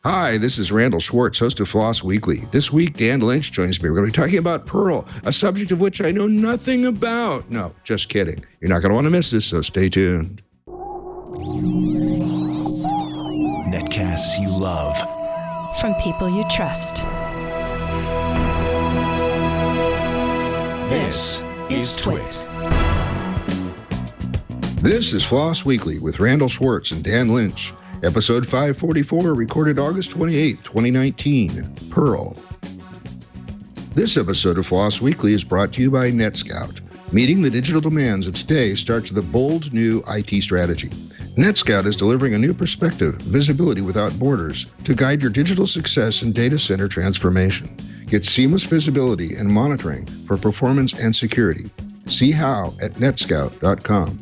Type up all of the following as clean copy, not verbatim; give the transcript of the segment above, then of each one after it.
Hi, this is Randal Schwartz, host of Floss Weekly. This week, Dan Lynch joins me. We're going to be talking about Perl, a subject of which I know nothing about. No, just kidding. You're not going to want to miss this, so stay tuned. Netcasts you love. From people you trust. This is Twit. This is Floss Weekly with Randal Schwartz and Dan Lynch. Episode 544, recorded August 28th, 2019, Perl. This episode of Floss Weekly is brought to you by NetScout. Meeting the digital demands of today starts with a bold new IT strategy. NetScout is delivering a new perspective, visibility without borders, to guide your digital success in data center transformation. Get seamless visibility and monitoring for performance and security. See how at netscout.com.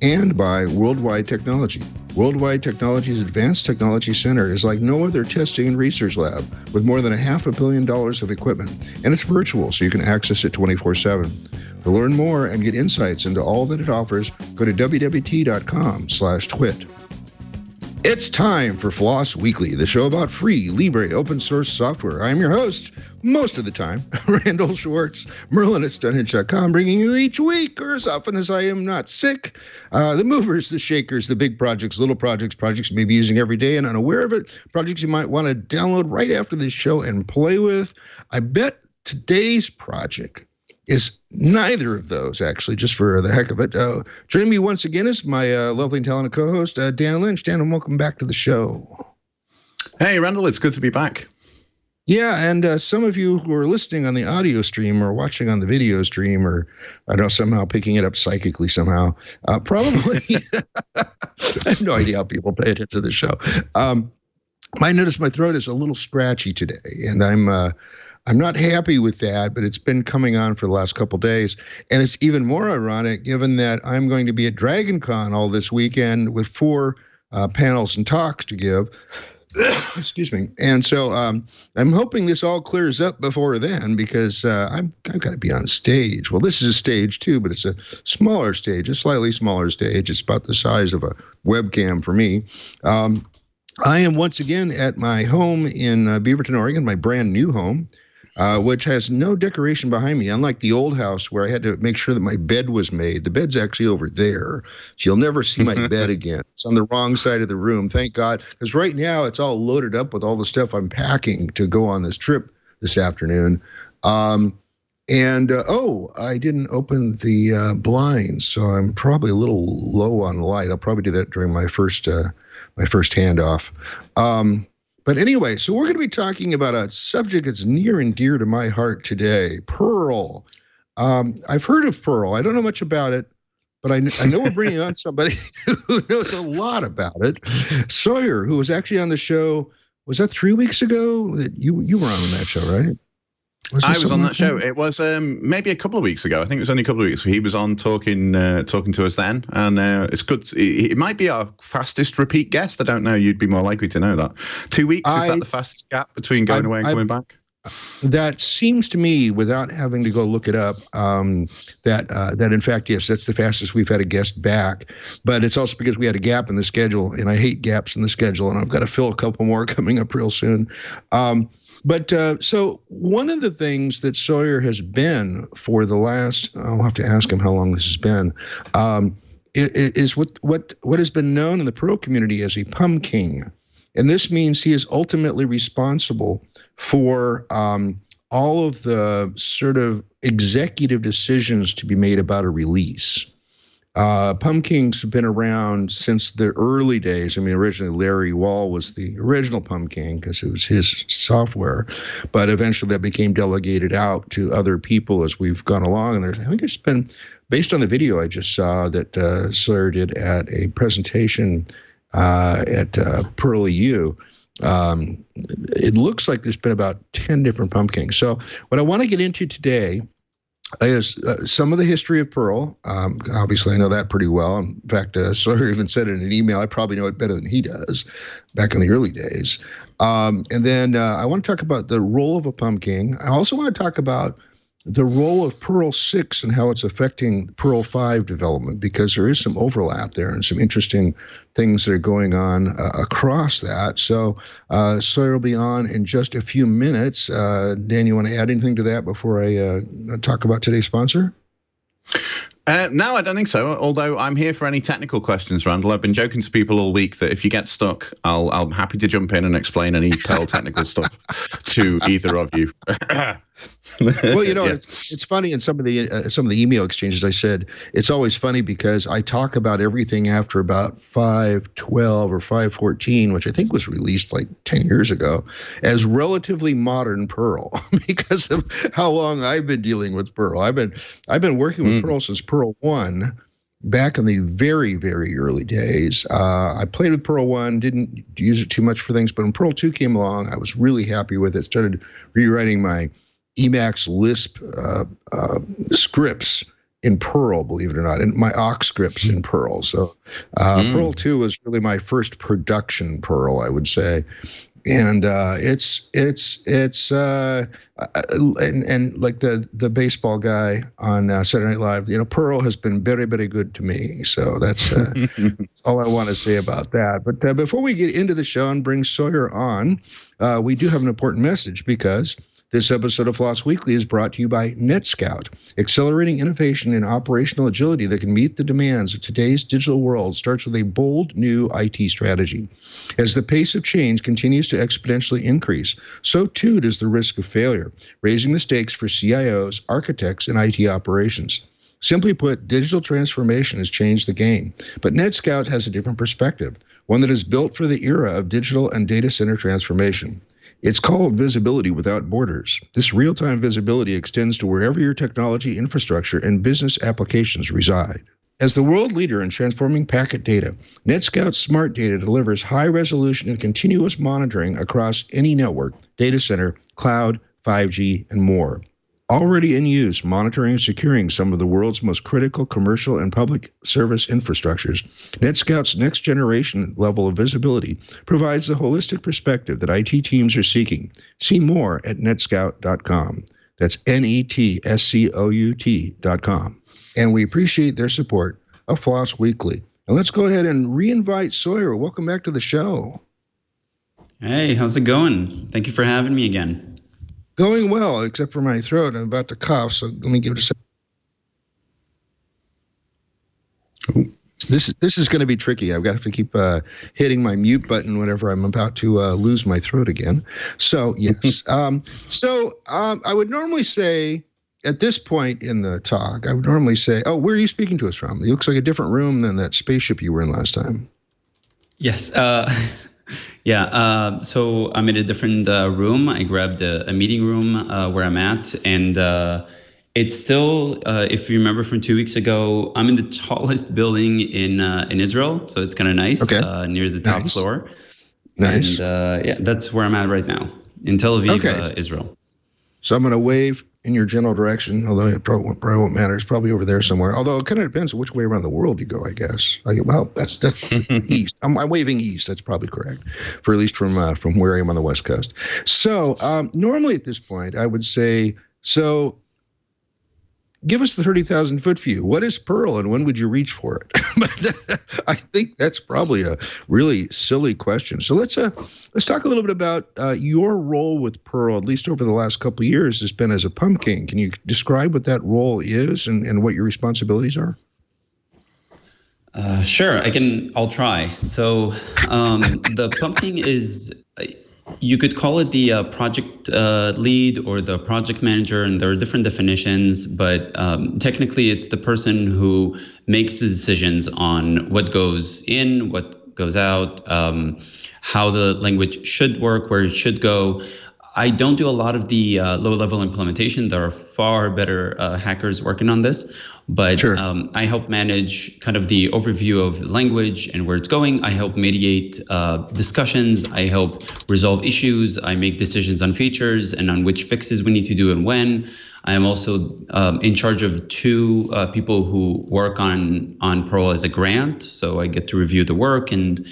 And by Worldwide Technology. Worldwide Technology's Advanced Technology Center is like no other testing and research lab with more than $500 million of equipment, and it's virtual, so you can access it 24/7. To learn more and get insights into all that it offers, go to wwt.com/twit. It's time for Floss Weekly, the show about free, libre, open source software. I'm your host, most of the time, Randal Schwartz, Merlin at Stonehenge.com, bringing you each week, or as often as I am not sick, the movers, the shakers, the big projects, little projects you may be using every day and unaware of it, projects you might want to download right after this show and play with. I bet today's project is neither of those, actually, just for the heck of it. Joining me once again is my lovely and talented co-host, Dan Lynch. Dan, and welcome back to the show. Hey, Randal, it's good to be back. Yeah, and some of you who are listening on the audio stream or watching on the video stream, or I don't know, somehow picking it up psychically somehow, probably, I have no idea how people pay attention to the show. I notice my throat is a little scratchy today, and I'm not happy with that, but it's been coming on for the last couple days. And it's even more ironic given that I'm going to be at DragonCon all this weekend with 4 panels and talks to give. Excuse me. And so I'm hoping this all clears up before then, because I've got to be on stage. Well, this is a stage too, but it's a smaller stage, a slightly smaller stage. It's about the size of a webcam for me. I am once again at my home in Beaverton, Oregon, my brand new home. Which has no decoration behind me, unlike the old house where I had to make sure that my bed was made. The bed's actually over there, so you'll never see my bed again. It's on the wrong side of the room, thank God, because right now it's all loaded up with all the stuff I'm packing to go on this trip this afternoon. I didn't open the blinds, so I'm probably a little low on light. I'll probably do that during my first handoff. But anyway, so we're going to be talking about a subject that's near and dear to my heart today, Perl. I've heard of Perl. I don't know much about it, but I know we're bringing on somebody who knows a lot about it. Sawyer, who was actually on the show, was that 3 weeks ago? You were on that show, right? I was on that show. It was maybe a couple of weeks ago. I think it was only a couple of weeks. He was on talking to us then, and it's good. It might be our fastest repeat guest. I don't know. You'd be more likely to know that. 2 weeks, is that the fastest gap between going away and coming back? That seems to me, without having to go look it up, that in fact, yes, that's the fastest we've had a guest back. But it's also because we had a gap in the schedule, and I hate gaps in the schedule, and I've got to fill a couple more coming up real soon. So one of the things that Sawyer has been for the last, I'll have to ask him how long this has been, is what has been known in the Perl community as a pumpking. And this means he is ultimately responsible for all of the sort of executive decisions to be made about a release. Pumpkins have been around since the early days. I mean, originally Larry Wall was the original Pumpkin because it was his software, but eventually that became delegated out to other people as we've gone along. And I think it's been, based on the video I just saw that Sawyer did at a presentation at Perl EU, it looks like there's been about 10 different Pumpkins. So what I want to get into today is some of the history of Perl. Obviously, I know that pretty well. In fact, Sawyer even said it in an email. I probably know it better than he does back in the early days. And then I want to talk about the role of a pumpkin. I also want to talk about the role of Perl 6 and how it's affecting Perl 5 development, because there is some overlap there and some interesting things that are going on across that. So Sawyer will be on in just a few minutes. Dan, you want to add anything to that before I talk about today's sponsor? No, I don't think so. Although I'm here for any technical questions, Randal. I've been joking to people all week that if you get stuck, I'm happy to jump in and explain any Perl technical stuff to either of you. Well, it's funny in some of the email exchanges. I said it's always funny because I talk about everything after about 5.12 or 5.14, which I think was released like 10 years ago, as relatively modern Perl because of how long I've been dealing with Perl. I've been working with Perl since Perl 1. Back in the very, very early days. I played with Perl 1, didn't use it too much for things, but when Perl 2 came along, I was really happy with it. Started rewriting my Emacs Lisp scripts in Perl, believe it or not, and my awk scripts in Perl. So Perl 2 was really my first production Perl, I would say. And it's like the baseball guy on Saturday Night Live, Perl has been very, very good to me. So that's all I want to say about that. But before we get into the show and bring Sawyer on, we do have an important message, because this episode of FLOSS Weekly is brought to you by NetScout, accelerating innovation and operational agility that can meet the demands of today's digital world. Starts with a bold new IT strategy. As the pace of change continues to exponentially increase, so too does the risk of failure, raising the stakes for CIOs, architects, and IT operations. Simply put, digital transformation has changed the game, but NetScout has a different perspective, one that is built for the era of digital and data center transformation. It's called visibility without borders. This real-time visibility extends to wherever your technology infrastructure and business applications reside. As the world leader in transforming packet data, NetScout Smart Data delivers high-resolution and continuous monitoring across any network, data center, cloud, 5G, and more. Already in use, monitoring and securing some of the world's most critical commercial and public service infrastructures, NetScout's next-generation level of visibility provides the holistic perspective that IT teams are seeking. See more at netscout.com. That's NETSCOUT.com. And we appreciate their support of FLOSS Weekly. And let's go ahead and re-invite Sawyer. Welcome back to the show. Hey, how's it going? Thank you for having me again. Going well, except for my throat. I'm about to cough, so let me give it a second. This is going to be tricky. I've got to keep hitting my mute button whenever I'm about to lose my throat again. So, yes. I would normally say, at this point in the talk, I would normally say, oh, where are you speaking to us from? It looks like a different room than that spaceship you were in last time. Yes. Yeah, so I'm in a different room. I grabbed a meeting room where I'm at, and it's still, if you remember from 2 weeks ago, I'm in the tallest building in Israel, so it's kind of nice, near the top floor. Nice. And yeah, that's where I'm at right now, in Tel Aviv, Israel. So I'm going to wave in your general direction, although it probably won't matter. It's probably over there somewhere. Although it kind of depends on which way around the world you go, I guess. Well, that's east. I'm waving east. That's probably correct, for at least from where I am on the West Coast. So normally at this point, I would say, so give us the 30,000-foot view. What is Perl, and when would you reach for it? But I think that's probably a really silly question. So let's talk a little bit about your role with Perl, at least over the last couple of years, has been as a pumpking. Can you describe what that role is and what your responsibilities are? Sure, I'll try. So the pumpking is, you could call it the project lead or the project manager, and there are different definitions, but technically it's the person who makes the decisions on what goes in, what goes out, how the language should work, where it should go. I don't do a lot of the low-level implementation. There are far better hackers working on this, but sure. I help manage kind of the overview of the language and where it's going. I help mediate discussions. I help resolve issues. I make decisions on features and on which fixes we need to do and when. I am also in charge of two people who work on Perl as a grant. So I get to review the work and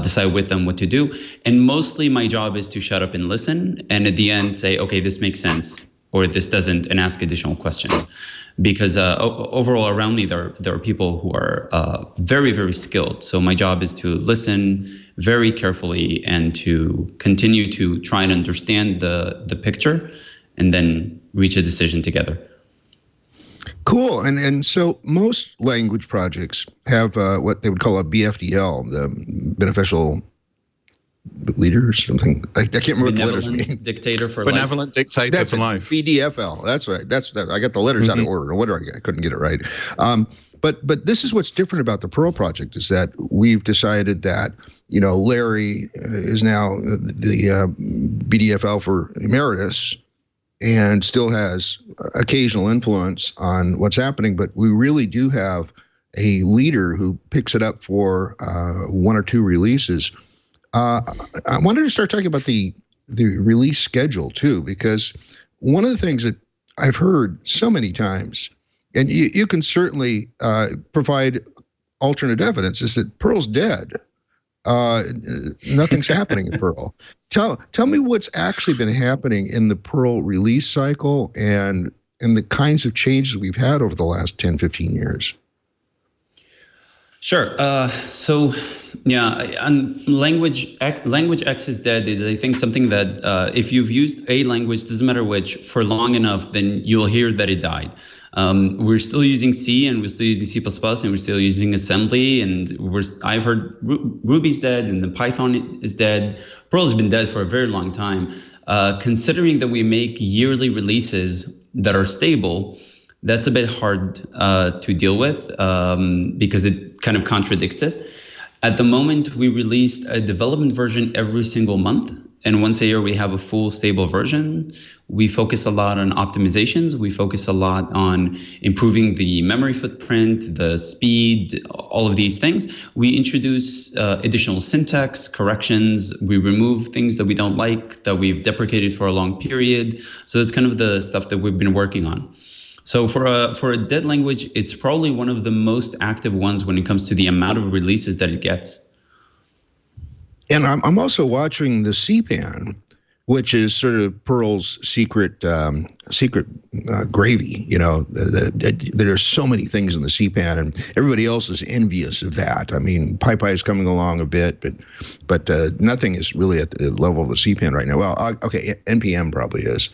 decide with them what to do. And mostly my job is to shut up and listen. And at the end say, okay, this makes sense. or this doesn't, and ask additional questions. Because overall around me, there are people who are very, very skilled. So my job is to listen very carefully and to continue to try and understand the picture and then reach a decision together. Cool. And so most language projects have what they would call a BFDL, the beneficial leader or something. I can't remember what the letters mean. Dictator for Benevolent life. dictator for life. BDFL. That's right. I got the letters out of order. No wonder I couldn't get it right. But this is what's different about the Perl project is that we've decided that, Larry is now the BDFL for emeritus and still has occasional influence on what's happening. But we really do have a leader who picks it up for one or two releases. I wanted to start talking about the release schedule too, because one of the things that I've heard so many times, and you can certainly provide alternate evidence, is that Perl's dead. Nothing's happening in Perl. Tell me what's actually been happening in the Perl release cycle and the kinds of changes we've had over the last 10, 15 years. Sure. And language X is dead is, I think, something that if you've used a language, doesn't matter which, for long enough, then you'll hear that it died. We're still using C, and we're still using C++, and we're still using assembly, and I've heard Ruby's dead, and the Python is dead. Perl's been dead for a very long time. Considering that we make yearly releases that are stable, that's a bit hard to deal with because it kind of contradicts it. At the moment, we released a development version every single month. And once a year, we have a full stable version. We focus a lot on optimizations. We focus a lot on improving the memory footprint, the speed, all of these things. We introduce additional syntax corrections. We remove things that we don't like, that we've deprecated for a long period. So it's kind of the stuff that we've been working on. So for a dead language, it's probably one of the most active ones when it comes to the amount of releases that it gets. And I'm also watching the CPAN, which is sort of Perl's secret gravy. There's so many things in the CPAN, and everybody else is envious of that. I mean, PyPy is coming along a bit, but nothing is really at the level of the CPAN right now. Well, okay, NPM probably is.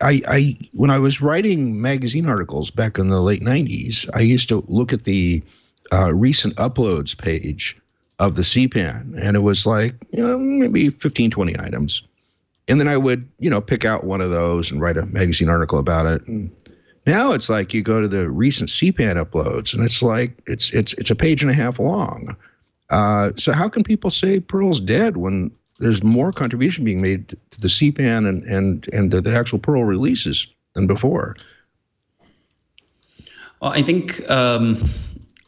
I when I was writing magazine articles back in the late 90s, I used to look at the recent uploads page of the CPAN, and it was like, maybe 15, 20 items. And then I would, pick out one of those and write a magazine article about it. And now it's like you go to the recent CPAN uploads, and it's like, it's a page and a half long. So how can people say Perl's dead when there's more contribution being made to the CPAN and to the actual Perl releases than before? Well, I think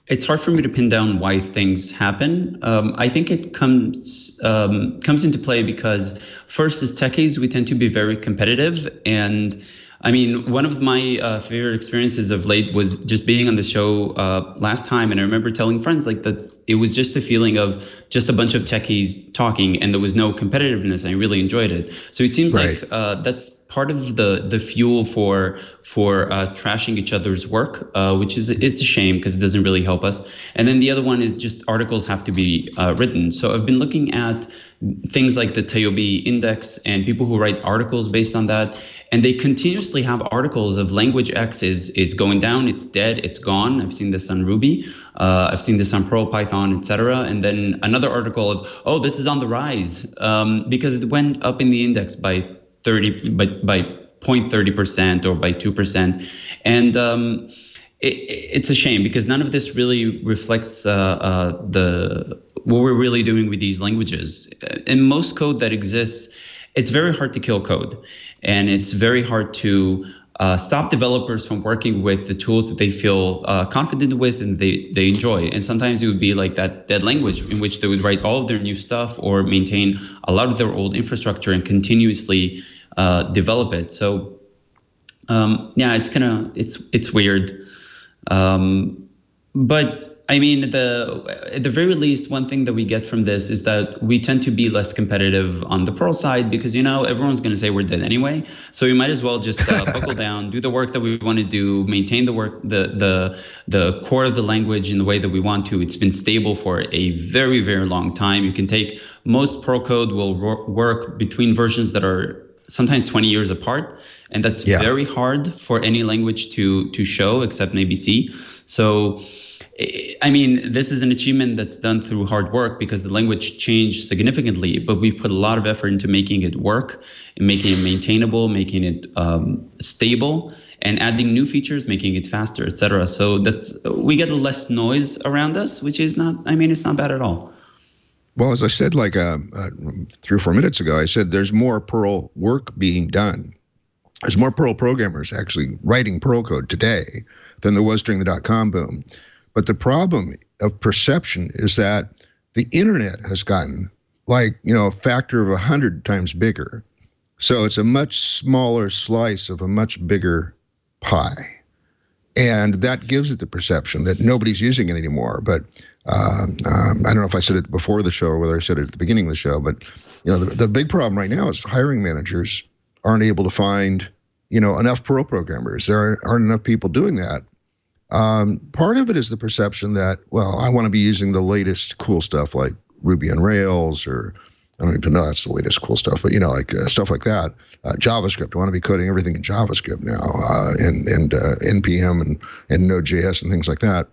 it's hard for me to pin down why things happen. I think it comes into play because first, as techies, we tend to be very competitive. And I mean, one of my favorite experiences of late was just being on the show last time. And I remember telling friends that it was just the feeling of just a bunch of techies talking, and there was no competitiveness. And I really enjoyed it. So it seems like that's part of the fuel for trashing each other's work, which it's a shame because it doesn't really help us. And then the other one is just articles have to be written. So I've been looking at things like the TOB index and people who write articles based on that. And they continuously have articles of language X is going down, it's dead, it's gone. I've seen this on Ruby, I've seen this on Perl, Python, etc. And then another article of, oh, this is on the rise because it went up in the index by 0.30% or by 2%. And it's a shame because none of this really reflects what we're really doing with these languages. In most code that exists, it's very hard to kill code, and it's very hard to stop developers from working with the tools that they feel confident with and they enjoy. And sometimes it would be like that dead language in which they would write all of their new stuff or maintain a lot of their old infrastructure and continuously develop it. So it's weird. But I mean, at the very least, one thing that we get from this is that we tend to be less competitive on the Perl side because, everyone's going to say we're dead anyway. So we might as well just buckle down, do the work that we want to do, maintain the work, the core of the language in the way that we want to. It's been stable for a very, very long time. You can take most Perl code will work between versions that are sometimes 20 years apart. And that's very hard for any language to show except maybe C. So, I mean, this is an achievement that's done through hard work because the language changed significantly, but we've put a lot of effort into making it work, and making it maintainable, making it stable, and adding new features, making it faster, etc. So we get less noise around us, which is it's not bad at all. Well, as I said, 3 or 4 minutes ago, I said there's more Perl work being done. There's more Perl programmers actually writing Perl code today than there was during the .com boom. But the problem of perception is that the internet has gotten a factor of 100 times bigger. So it's a much smaller slice of a much bigger pie. And that gives it the perception that nobody's using it anymore. But I don't know if I said it before the show or whether I said it at the beginning of the show, but the big problem right now is hiring managers aren't able to find enough Perl programmers. There aren't enough people doing that. Part of it is the perception that, I want to be using the latest cool stuff like Ruby on Rails, or I don't even know that's the latest cool stuff, but stuff like that. JavaScript. I want to be coding everything in JavaScript now, and NPM and Node.js and things like that.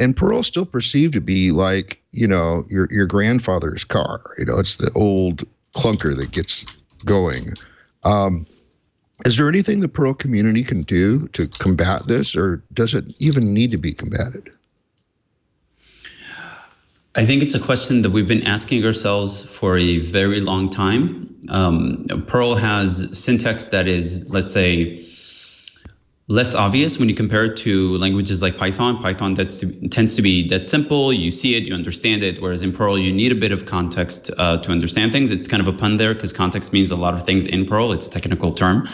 And Perl's still perceived to be like, your grandfather's car. It's the old clunker that gets going. Is there anything the Perl community can do to combat this, or does it even need to be combated? I think it's a question that we've been asking ourselves for a very long time. Perl has syntax that is, let's say, less obvious when you compare it to languages like Python. Python tends to be that simple. You see it, you understand it, whereas in Perl, you need a bit of context to understand things. It's kind of a pun there because context means a lot of things in Perl. It's a technical term.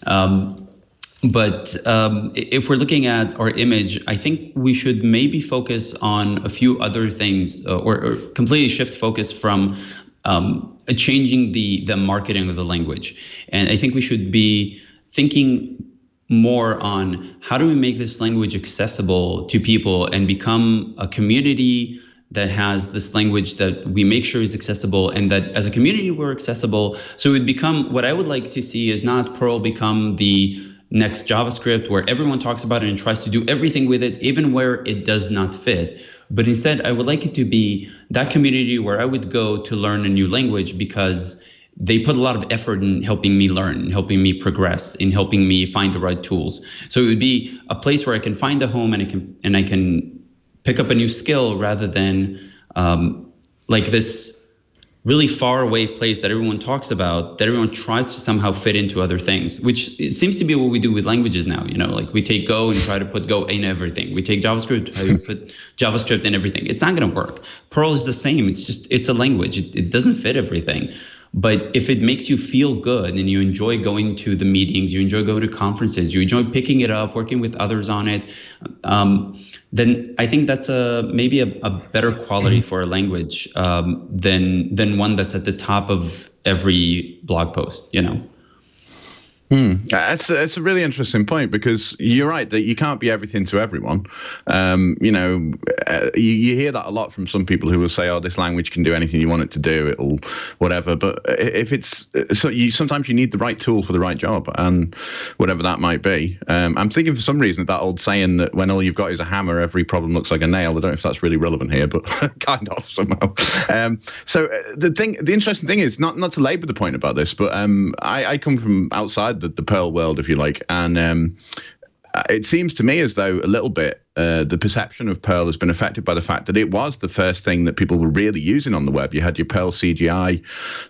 But if we're looking at our image, I think we should maybe focus on a few other things or completely shift focus from changing the marketing of the language. And I think we should be thinking more on how do we make this language accessible to people and become a community that has this language that we make sure is accessible, and that as a community we're accessible. So it would become, what I would like to see is not Perl become the next JavaScript where everyone talks about it and tries to do everything with it, even where it does not fit. But instead, I would like it to be that community where I would go to learn a new language because they put a lot of effort in helping me learn, in helping me progress, in helping me find the right tools. So it would be a place where I can find a home and I can pick up a new skill rather than like this really far away place that everyone talks about, that everyone tries to somehow fit into other things, which it seems to be what we do with languages now. Like we take Go and try to put Go in everything. We take JavaScript, try to put JavaScript in everything. It's not going to work. Perl is the same. It's a language. It doesn't fit everything. But if it makes you feel good and you enjoy going to the meetings, you enjoy going to conferences, you enjoy picking it up, working with others on it, then I think that's maybe a better quality for a language than one that's at the top of every blog post, It's a really interesting point, because you're right that you can't be everything to everyone. You hear that a lot from some people who will say, "Oh, this language can do anything you want it to do. It'll whatever." But if it's sometimes you need the right tool for the right job, and whatever that might be. I'm thinking for some reason that old saying that when all you've got is a hammer, every problem looks like a nail. I don't know if that's really relevant here, but kind of somehow. The interesting thing is not to labour the point about this, but I come from outside the Perl world, if you like, and it seems to me as though a little bit the perception of Perl has been affected by the fact that it was the first thing that people were really using on the web. You had your Perl CGI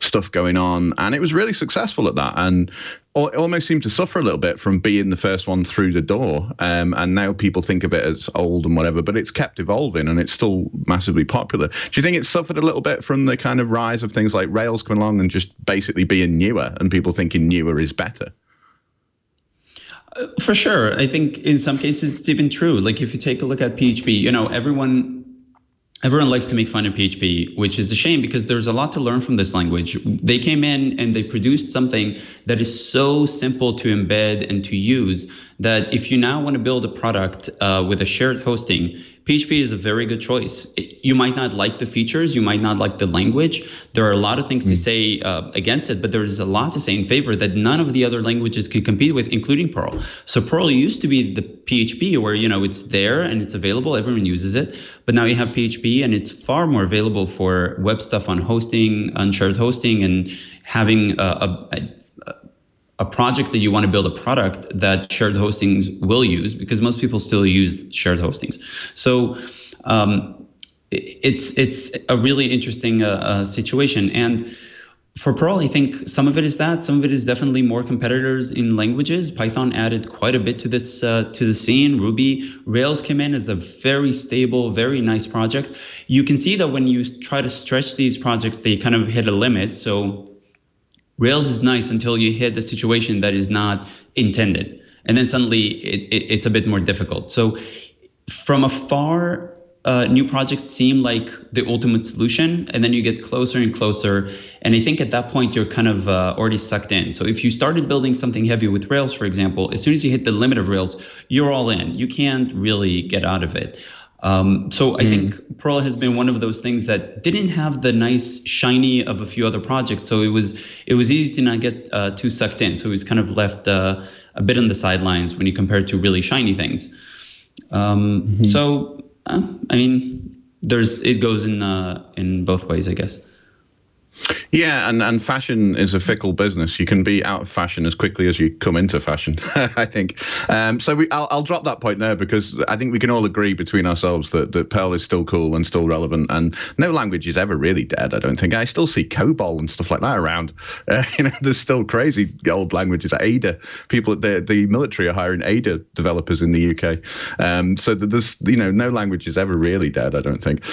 stuff going on, and it was really successful at that, and it almost seemed to suffer a little bit from being the first one through the door, and now people think of it as old and whatever, but it's kept evolving and it's still massively popular. Do you think it suffered a little bit from the kind of rise of things like Rails coming along and just basically being newer, and people thinking newer is better? For sure. I think in some cases it's even true. Like if you take a look at PHP, everyone likes to make fun of PHP, which is a shame because there's a lot to learn from this language. They came in and they produced something that is so simple to embed and to use that if you now want to build a product with a shared hosting, PHP is a very good choice. You might not like the features, you might not like the language. There are a lot of things to say against it, but there is a lot to say in favor that none of the other languages can compete with, including Perl. So Perl used to be the PHP where, it's there and it's available, everyone uses it. But now you have PHP and it's far more available for web stuff on hosting, on shared hosting, and having a project that you want to build a product that shared hostings will use, because most people still use shared hostings. So it's a really interesting situation. And for Perl, I think some of it is that, some of it is definitely more competitors in languages. Python added quite a bit to this to the scene. Ruby, Rails came in as a very stable, very nice project. You can see that when you try to stretch these projects, they kind of hit a limit. So Rails is nice until you hit a situation that is not intended. And then suddenly it's a bit more difficult. So from afar, new projects seem like the ultimate solution, and then you get closer and closer. And I think at that point, you're kind of already sucked in. So if you started building something heavy with Rails, for example, as soon as you hit the limit of Rails, you're all in. You can't really get out of it. So I think Perl has been one of those things that didn't have the nice shiny of a few other projects. So it was easy to not get too sucked in. So it was kind of left a bit on the sidelines when you compare it to really shiny things. So I mean, it goes in both ways, I guess. Yeah, and fashion is a fickle business. You can be out of fashion as quickly as you come into fashion, I think. So I'll drop that point there, because I think we can all agree between ourselves that Perl is still cool and still relevant, and no language is ever really dead, I don't think. I still see COBOL and stuff like that around. There's still crazy old languages. Ada, people, the military are hiring Ada developers in the UK. So there's, no language is ever really dead, I don't think.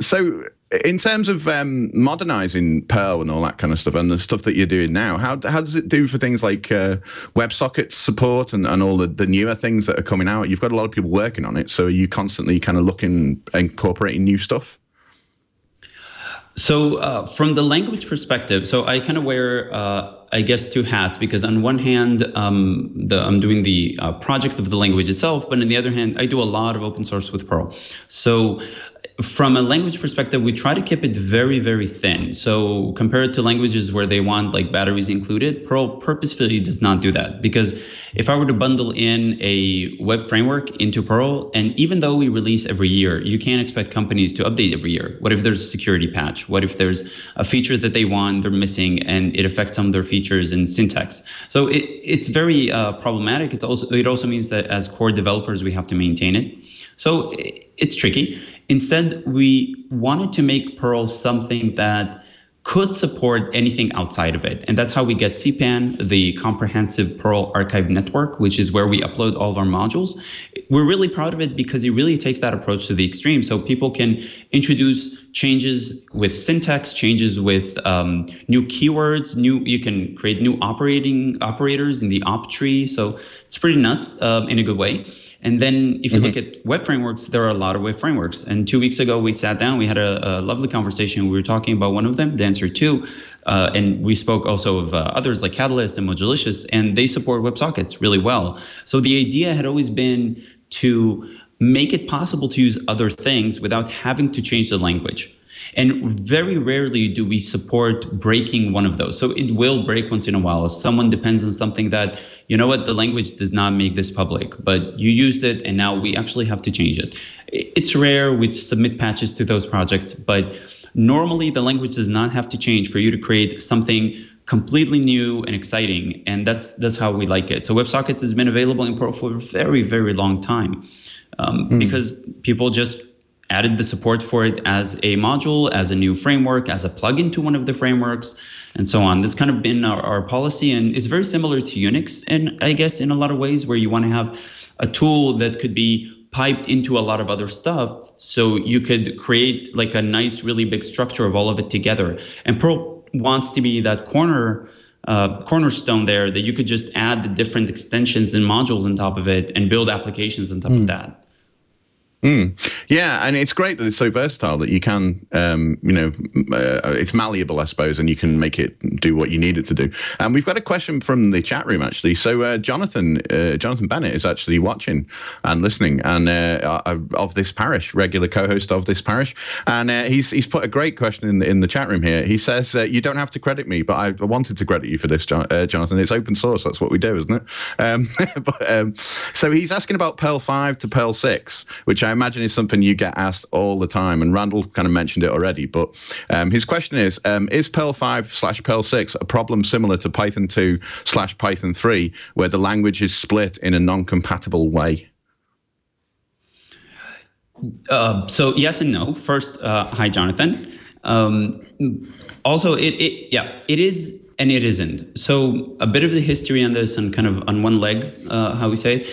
So in terms of modernizing Perl and all that kind of stuff, and the stuff that you're doing now, how does it do for things like WebSockets support and all the newer things that are coming out? You've got a lot of people working on it, so are you constantly kind of looking, incorporating new stuff? So from the language perspective, so I kind of wear, I guess, two hats, because on one hand, I'm doing the project of the language itself, but on the other hand, I do a lot of open source with Perl. So from a language perspective, we try to keep it very, very thin. So compared to languages where they want like batteries included, Perl purposefully does not do that. Because if I were to bundle in a web framework into Perl, and even though we release every year, you can't expect companies to update every year. What if there's a security patch? What if there's a feature that they want, they're missing, and it affects some of their features and syntax? So it's very problematic. It also means that as core developers, we have to maintain it. So it's tricky. Instead, we wanted to make Perl something that could support anything outside of it. And that's how we get CPAN, the Comprehensive Perl Archive Network, which is where we upload all of our modules. We're really proud of it because it really takes that approach to the extreme. So people can introduce changes with syntax, changes with new keywords, you can create new operators in the op tree. So it's pretty nuts in a good way. And then if you look at web frameworks, there are a lot of web frameworks. And 2 weeks ago, we sat down, we had a lovely conversation. We were talking about one of them, Dancer 2, and we spoke also of others like Catalyst and Modulicious, and they support WebSockets really well. So the idea had always been to make it possible to use other things without having to change the language. And very rarely do we support breaking one of those. So it will break once in a while. Someone depends on something that, the language does not make this public, but you used it and now we actually have to change it. It's rare we submit patches to those projects, but normally the language does not have to change for you to create something completely new and exciting. And that's how we like it. So WebSockets has been available in Perl for a very, very long time because people just added the support for it as a module, as a new framework, as a plugin to one of the frameworks, and so on. This kind of been our policy, and it's very similar to Unix, and I guess in a lot of ways where you want to have a tool that could be piped into a lot of other stuff, so you could create like a nice, really big structure of all of it together. And Perl wants to be that corner cornerstone there that you could just add the different extensions and modules on top of it and build applications on top of that. Yeah, and it's great that it's so versatile that you can, it's malleable, I suppose, and you can make it do what you need it to do. And we've got a question from the chat room, actually. So Jonathan Bennett is actually watching and listening, and of this parish, regular co-host of this parish, and he's put a great question in the chat room here. He says, "You don't have to credit me, but I wanted to credit you for this, Jonathan. It's open source. That's what we do, isn't it?" So he's asking about Perl 5 to Perl 6, which I imagine is something you get asked all the time, and Randal kind of mentioned it already, but his question is Perl 5/Perl 6 a problem similar to Python 2/Python 3, where the language is split in a non-compatible way? So yes and no. First, hi, Jonathan. Also, it is and it isn't. So a bit of the history on this, and kind of on one leg, how we say.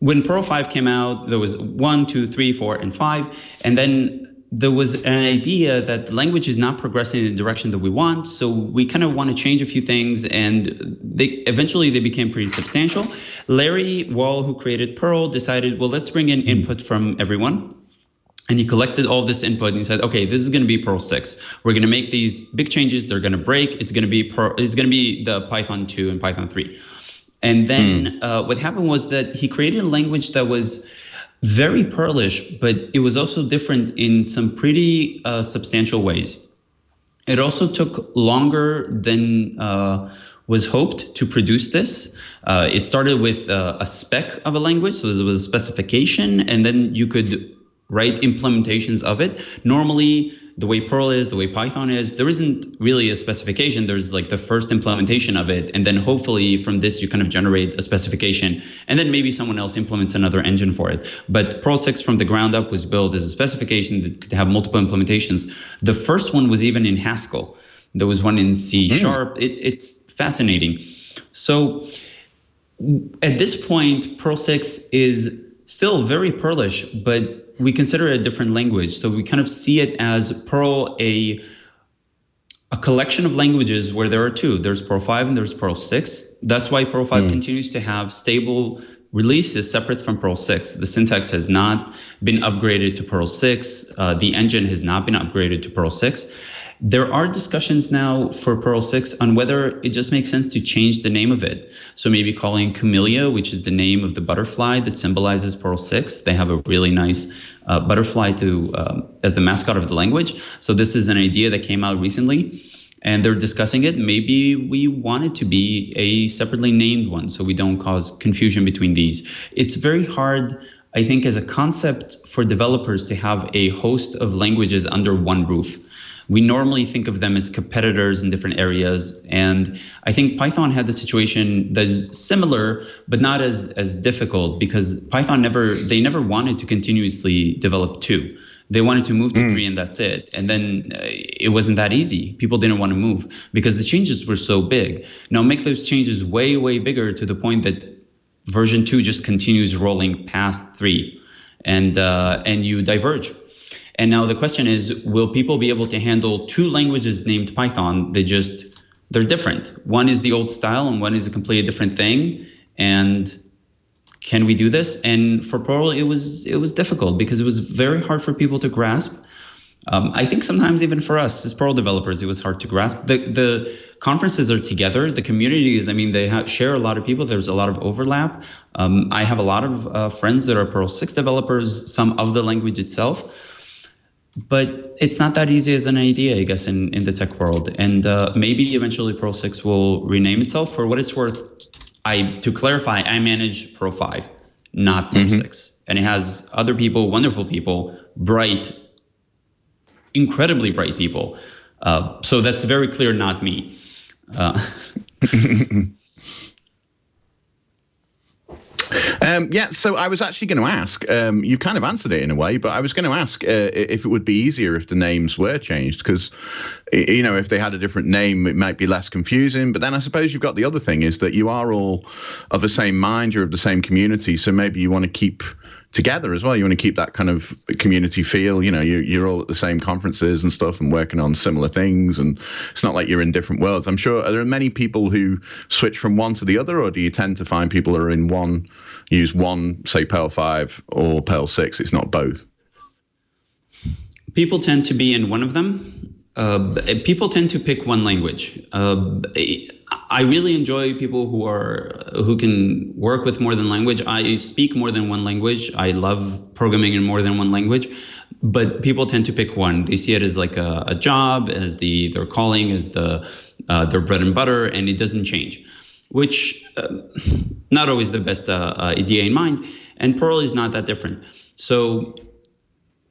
When Perl 5 came out, there was 1, 2, 3, 4, and 5. And then there was an idea that the language is not progressing in the direction that we want. So we kind of want to change a few things. And eventually they became pretty substantial. Larry Wall, who created Perl, decided, well, let's bring in input from everyone. And he collected all this input and he said, okay, this is going to be Perl 6. We're going to make these big changes. They're going to break. It's going to be the Python 2 and Python 3. And then what happened was that he created a language that was very Perlish, but it was also different in some pretty substantial ways. It also took longer than was hoped to produce this. It started with a spec of a language, so it was a specification, and then you could write implementations of it. Normally, the way Perl is, the way Python is, there isn't really a specification. There's like the first implementation of it. And then hopefully from this, you kind of generate a specification. And then maybe someone else implements another engine for it. But Perl 6 from the ground up was built as a specification that could have multiple implementations. The first one was even in Haskell. There was one in C#. It's fascinating. So at this point, Perl 6 is still very Perlish, but we consider it a different language. So we kind of see it as Perl, a collection of languages where there are two. There's Perl 5 and there's Perl 6. That's why Perl 5 continues to have stable releases separate from Perl 6. The syntax has not been upgraded to Perl 6. The engine has not been upgraded to Perl 6. There are discussions now for Perl 6 on whether it just makes sense to change the name of it. So maybe calling Camellia, which is the name of the butterfly that symbolizes Perl 6. They have a really nice butterfly as the mascot of the language. So this is an idea that came out recently, and they're discussing it. Maybe we want it to be a separately named one so we don't cause confusion between these. It's very hard, I think, as a concept for developers to have a host of languages under one roof. We normally think of them as competitors in different areas. And I think Python had the situation that's similar, but not as difficult, because Python never wanted to continuously develop 2. They wanted to move to 3 and that's it. And then it wasn't that easy. People didn't want to move because the changes were so big. Now make those changes way, way bigger to the point that version 2 just continues rolling past 3 and you diverge. And now the question is, will people be able to handle 2 languages named Python? They're different. One is the old style and one is a completely different thing. And can we do this? And for Perl, it was difficult because it was very hard for people to grasp. I think sometimes even for us as Perl developers, it was hard to grasp. The conferences are together. The communities, they share a lot of people. There's a lot of overlap. I have a lot of friends that are Perl 6 developers, some of the language itself. But it's not that easy as an idea, I guess, in the tech world. And maybe eventually Perl 6 will rename itself. For what it's worth, to clarify, I manage Perl 5, not Perl 6. And it has other people, wonderful people, bright, incredibly bright people. So that's very clear, not me. So I was actually going to ask, you kind of answered it in a way, but I was going to ask if it would be easier if the names were changed, because, if they had a different name, it might be less confusing. But then I suppose you've got the other thing is that you are all of the same mind, you're of the same community. So maybe you want to keep together as well. You want to keep that kind of community feel. You know, you're all at the same conferences and stuff and working on similar things, and it's not like you're in different worlds. I'm sure, are there many people who switch from one to the other, or do you tend to find people who are in one, use one, say Perl 5 or Perl 6? It's not both. People tend to be in one of them. People tend to pick one language. I really enjoy people who can work with more than language. I speak more than one language. I love programming in more than one language, but people tend to pick one. They see it as like a job, as their calling, as their bread and butter, and it doesn't change, which not always the best idea in mind. And Perl is not that different. So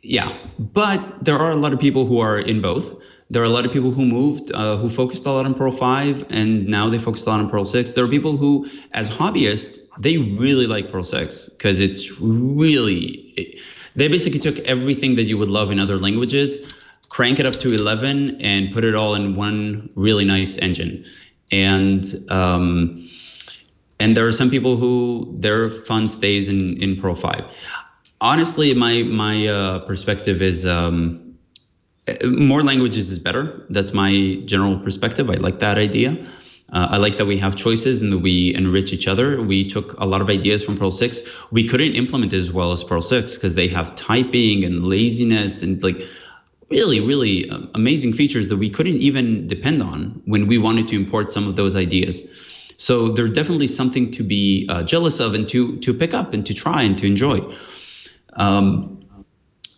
yeah, but there are a lot of people who are in both. There are a lot of people who moved, who focused a lot on Perl 5, and now they focus a lot on Perl 6. There are people who, as hobbyists, they really like Perl 6 because it's really, they basically took everything that you would love in other languages, crank it up to 11, and put it all in one really nice engine. And there are some people who their fun stays in Perl 5. Honestly, my perspective is more languages is better. That's my general perspective. I like that idea. I like that we have choices and that we enrich each other. We took a lot of ideas from Perl 6. We couldn't implement it as well as Perl 6 because they have typing and laziness and like really, really amazing features that we couldn't even depend on when we wanted to import some of those ideas. So they're definitely something to be jealous of and to pick up and to try and to enjoy.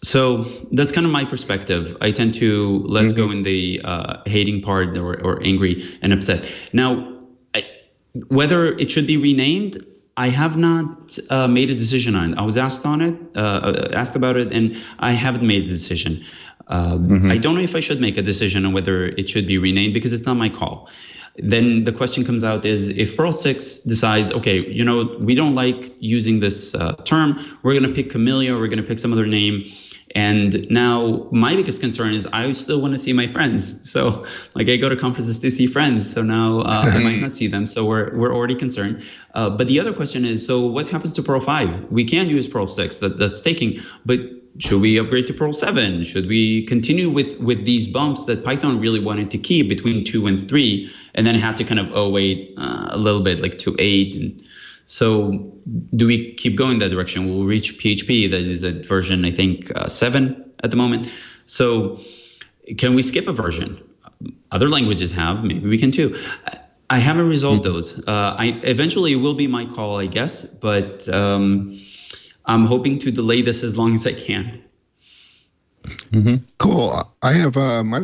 So that's kind of my perspective. I tend to less go in the hating part or angry and upset. Now, whether it should be renamed, I have not made a decision on it. I was asked about it, and I haven't made a decision. I don't know if I should make a decision on whether it should be renamed because it's not my call. Then the question comes out is if Perl 6 decides, okay, you know, we don't like using this term, we're going to pick Camellia, we're going to pick some other name. And now my biggest concern is I still want to see my friends. So like I go to conferences to see friends. So now I might not see them. So we're already concerned. But the other question is, so what happens to Perl 5? We can't use Perl 6, that's taking, but should we upgrade to Perl 7? Should we continue with these bumps that Python really wanted to keep between 2 and 3, and then had to kind of wait a little bit, like to 8? And so do we keep going that direction? We'll reach PHP, that is at version, I think, 7 at the moment. So can we skip a version? Other languages have, maybe we can too. I haven't resolved those. Eventually it will be my call, I guess, but I'm hoping to delay this as long as I can. Cool. I have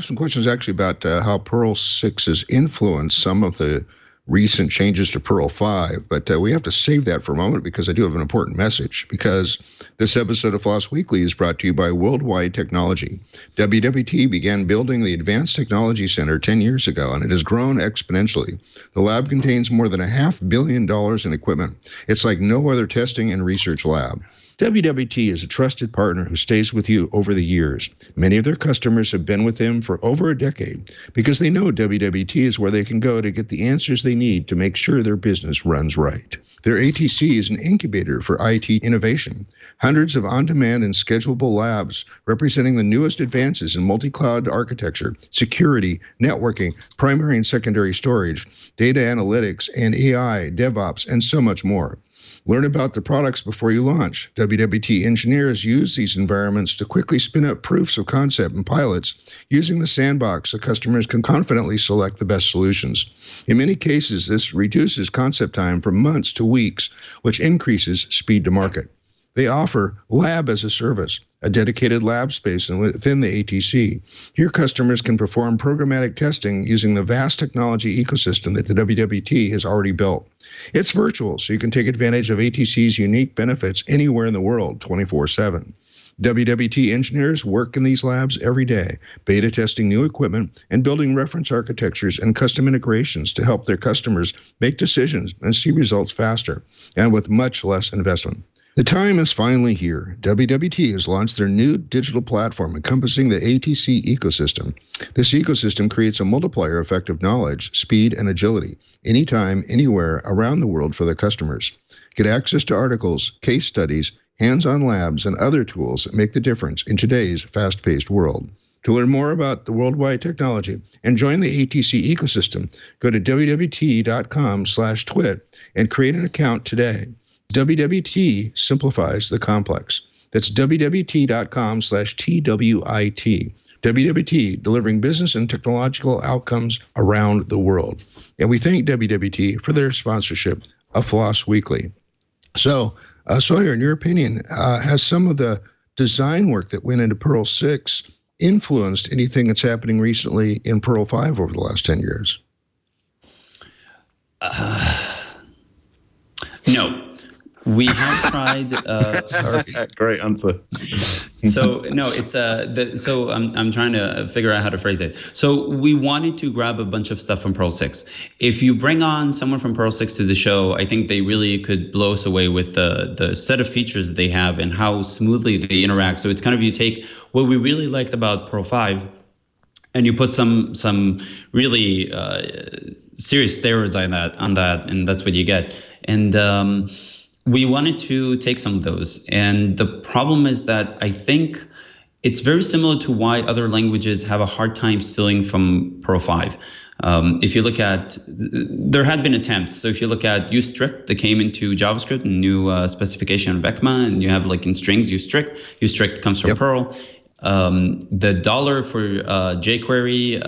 some questions actually about how Perl 6 has influenced some of the recent changes to Perl 5, but we have to save that for a moment because I do have an important message. Because this episode of FLOSS Weekly is brought to you by Worldwide Technology. WWT began building the Advanced Technology Center 10 years ago, and it has grown exponentially. The lab contains more than $500 million in equipment. It's like no other testing and research lab. WWT is a trusted partner who stays with you over the years. Many of their customers have been with them for over a decade because they know WWT is where they can go to get the answers they need to make sure their business runs right. Their ATC is an incubator for IT innovation. Hundreds of on-demand and schedulable labs representing the newest advances in multi-cloud architecture, security, networking, primary and secondary storage, data analytics, and AI, DevOps, and so much more. Learn about the products before you launch. WWT engineers use these environments to quickly spin up proofs of concept and pilots using the sandbox so customers can confidently select the best solutions. In many cases, this reduces concept time from months to weeks, which increases speed to market. They offer Lab as a Service, a dedicated lab space within the ATC. Here, customers can perform programmatic testing using the vast technology ecosystem that the WWT has already built. It's virtual, so you can take advantage of ATC's unique benefits anywhere in the world, 24/7. WWT engineers work in these labs every day, beta testing new equipment and building reference architectures and custom integrations to help their customers make decisions and see results faster and with much less investment. The time is finally here. WWT has launched their new digital platform encompassing the ATC ecosystem. This ecosystem creates a multiplier effect of knowledge, speed, and agility, anytime, anywhere, around the world for their customers. Get access to articles, case studies, hands-on labs, and other tools that make the difference in today's fast-paced world. To learn more about the worldwide technology and join the ATC ecosystem, go to wwt.com/twit and create an account today. WWT simplifies the complex. That's wwt.com/TWIT. WWT, delivering business and technological outcomes around the world. And we thank WWT for their sponsorship of FLOSS Weekly. So, Sawyer, in your opinion, has some of the design work that went into Perl 6 influenced anything that's happening recently in Perl 5 over the last 10 years? No. We have tried. Great answer. So no, it's so I'm trying to figure out how to phrase it. So we wanted to grab a bunch of stuff from Perl 6. If you bring on someone from Perl 6 to the show, I think they really could blow us away with the set of features that they have and how smoothly they interact. So it's kind of, you take what we really liked about Perl 5 and you put some really serious steroids on that, and that's what you get. And we wanted to take some of those. And the problem is that I think it's very similar to why other languages have a hard time stealing from Perl 5. If you look at, there had been attempts. So if you look at use strict that came into JavaScript, a new specification of ECMA, and you have like in strings use strict comes from Perl. The dollar for jQuery,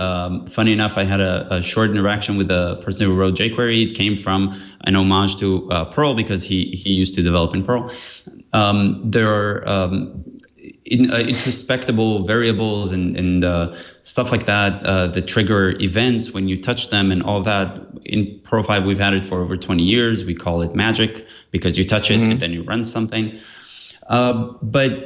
funny enough, I had a short interaction with a person who wrote jQuery. It came from an homage to Perl because he used to develop in Perl. There are introspectable variables and stuff like that that trigger events when you touch them and all that. In Perl 5, we've had it for over 20 years. We call it magic because you touch it and then you run something. But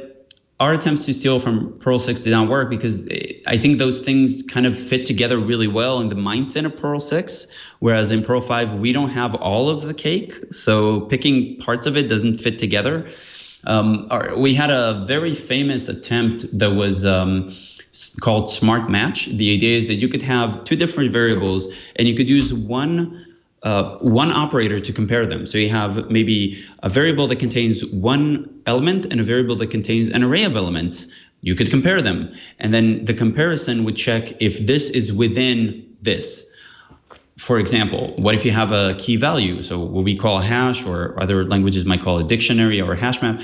our attempts to steal from Perl 6 did not work because I think those things kind of fit together really well in the mindset of Perl 6, whereas in Perl 5, we don't have all of the cake. So picking parts of it doesn't fit together. We had a very famous attempt that was called Smart Match. The idea is that you could have two different variables and you could use one operator to compare them. So you have maybe a variable that contains one element and a variable that contains an array of elements. You could compare them. And then the comparison would check if this is within this. For example, what if you have a key value? So what we call a hash, or other languages might call a dictionary or a hash map.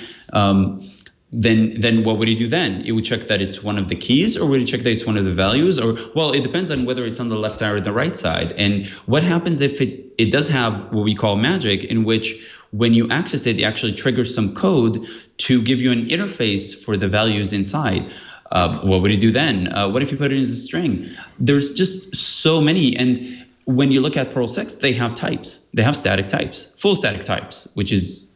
Then what would you do then? It would check that it's one of the keys, or would it check that it's one of the values? Or, well, it depends on whether it's on the left side or the right side. And what happens if it does have what we call magic, in which when you access it, it actually triggers some code to give you an interface for the values inside. What would you do then? What if you put it as a string? There's just so many. And when you look at Perl 6, they have types. They have static types, full static types, which is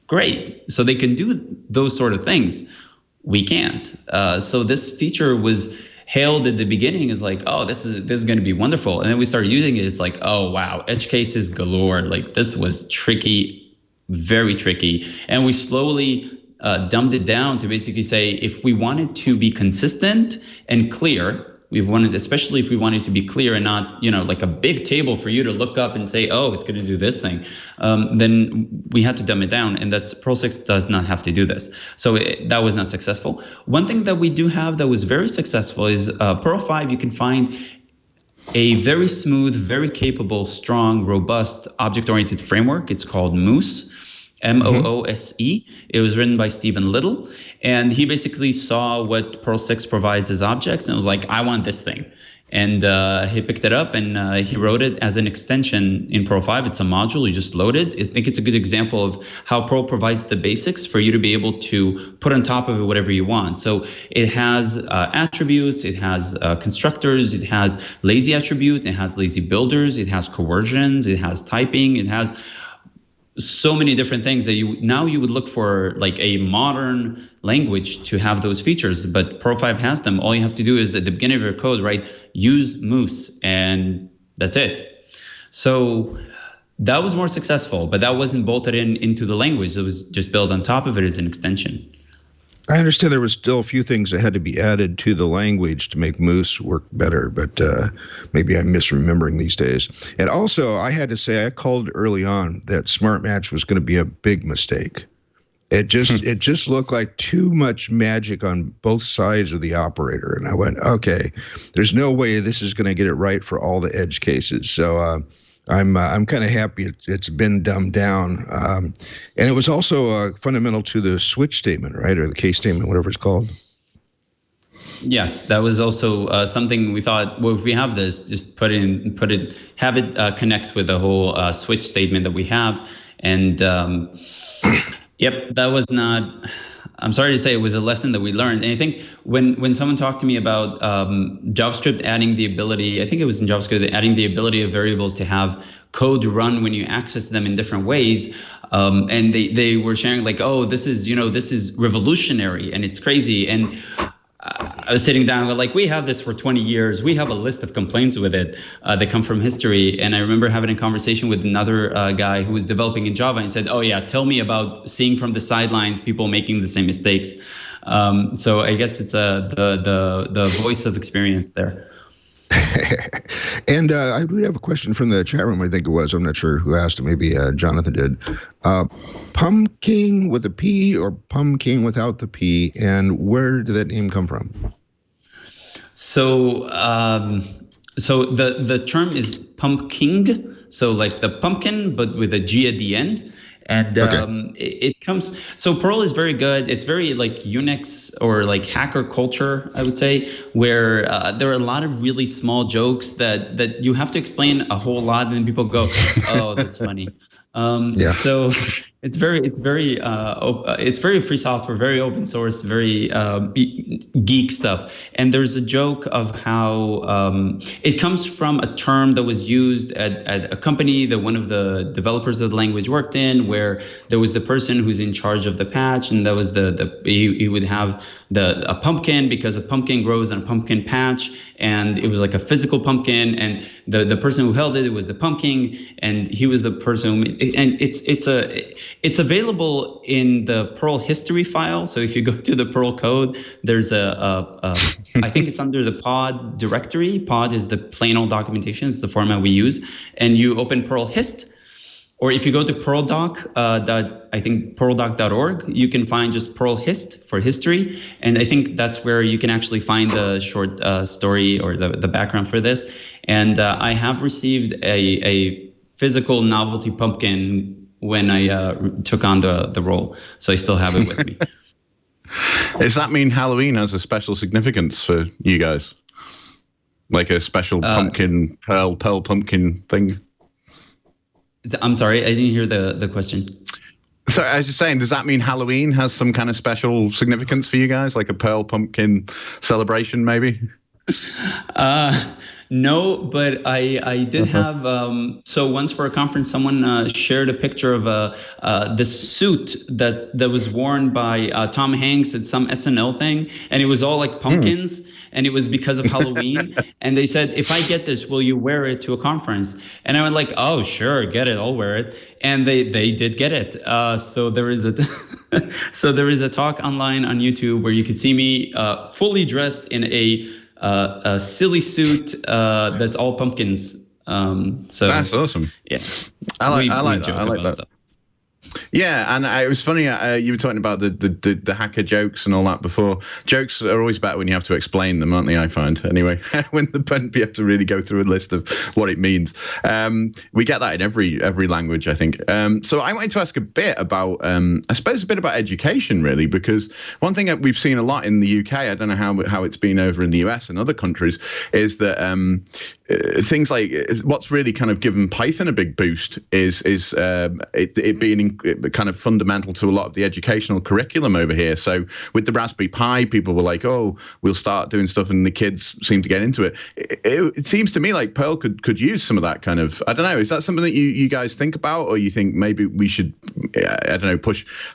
great. So they can do those sort of things. We can't. So this feature was hailed at the beginning as like, oh, this is going to be wonderful. And then we started using it. It's like, oh, wow, edge cases galore. Like this was tricky, very tricky. And we slowly dumbed it down to basically say, if we wanted to be consistent and clear, especially if we wanted to be clear and not, like a big table for you to look up and say, oh, it's going to do this thing, then we had to dumb it down. And Perl 6 does not have to do this. So that was not successful. One thing that we do have that was very successful is Perl 5, you can find a very smooth, very capable, strong, robust object-oriented framework. It's called Moose. Moose. It was written by Stephen Little, and he basically saw what Perl 6 provides as objects and was like, I want this thing. And he picked it up and he wrote it as an extension in Perl 5. It's a module, you just load it. I think it's a good example of how Perl provides the basics for you to be able to put on top of it whatever you want. So it has attributes, it has constructors, it has lazy attribute, it has lazy builders, it has coercions, it has typing, it has so many different things that you would look for like a modern language to have those features, but Perl 5 has them. All you have to do is at the beginning of your code, right, use Moose, and that's it. So that was more successful, but that wasn't bolted into the language. It was just built on top of it as an extension. I understand there was still a few things that had to be added to the language to make Moose work better, but maybe I'm misremembering these days. And also, I had to say, I called early on that Smart Match was going to be a big mistake. It just looked like too much magic on both sides of the operator, and I went, okay, there's no way this is going to get it right for all the edge cases. So I'm kind of happy it's been dumbed down, and it was also fundamental to the switch statement, right, or the case statement, whatever it's called. Yes, that was also something we thought. Well, if we have this, just have it connect with the whole switch statement that we have, and. Yep, that was not. I'm sorry to say it was a lesson that we learned. And I think when someone talked to me about JavaScript adding the ability, I think it was in JavaScript, adding the ability of variables to have code run when you access them in different ways. And they were sharing like, oh, this is revolutionary and it's crazy. And I was sitting down, like, we have this for 20 years. We have a list of complaints with it that come from history. And I remember having a conversation with another guy who was developing in Java and said, oh, yeah, tell me about seeing from the sidelines people making the same mistakes. So I guess it's the voice of experience there. And I believe I have a question from the chat room, I think it was. I'm not sure who asked it. Maybe Jonathan did. Pumpking with a P or pumpking without the P, and where did that name come from? So the term is pumpking, so like the pumpkin, but with a G at the end. And it comes, so Perl is very good. It's very like Unix or like hacker culture, I would say, where there are a lot of really small jokes that you have to explain a whole lot, and then people go, oh, that's funny. So it's very free software, very open source, very geek stuff. And there's a joke of how it comes from a term that was used at a company that one of the developers of the language worked in, where there was the person who's in charge of the patch, and that was he would have a pumpkin because a pumpkin grows in a pumpkin patch, and it was like a physical pumpkin, and the person who held it was the pumpkin, and he was the person and it's available in the Perl history file. So if you go to the Perl code, there's I think it's under the pod directory. Pod is the plain old documentation. It's the format we use. And you open Perl hist, or if you go to perldoc.org, you can find just Perl hist for history. And I think that's where you can actually find the short story or the background for this. And I have received a physical novelty pumpkin when I took on the role. So I still have it with me. Does that mean Halloween has a special significance for you guys? Like a special pumpkin, Perl pumpkin thing? I'm sorry, I didn't hear the question. So I was just saying, does that mean Halloween has some kind of special significance for you guys? Like a Perl pumpkin celebration, maybe? No, but I did have, so once for a conference, someone shared a picture of this suit that was worn by Tom Hanks at some SNL thing, and it was all like pumpkins, and it was because of Halloween. And they said, if I get this, will you wear it to a conference? And I went like, oh, sure, get it, I'll wear it. And they did get it. So there is a talk online on YouTube where you could see me fully dressed in a silly suit that's all pumpkins. So that's awesome. Yeah, I like that. Stuff. Yeah, and it was funny. You were talking about the hacker jokes and all that before. Jokes are always better when you have to explain them, aren't they? I find anyway. When you have to really go through a list of what it means. We get that in every language, I think. So I wanted to ask a bit about, I suppose, a bit about education, really, because one thing that we've seen a lot in the UK, I don't know how it's been over in the US and other countries, is that things like what's really kind of given Python a big boost is it being kind of fundamental to a lot of the educational curriculum over here. So with the Raspberry Pi, people were like, oh, we'll start doing stuff, and the kids seem to get into it. It seems to me like Perl could use some of that kind of, I don't know, is that something that you guys think about, or you think maybe we should, I don't know,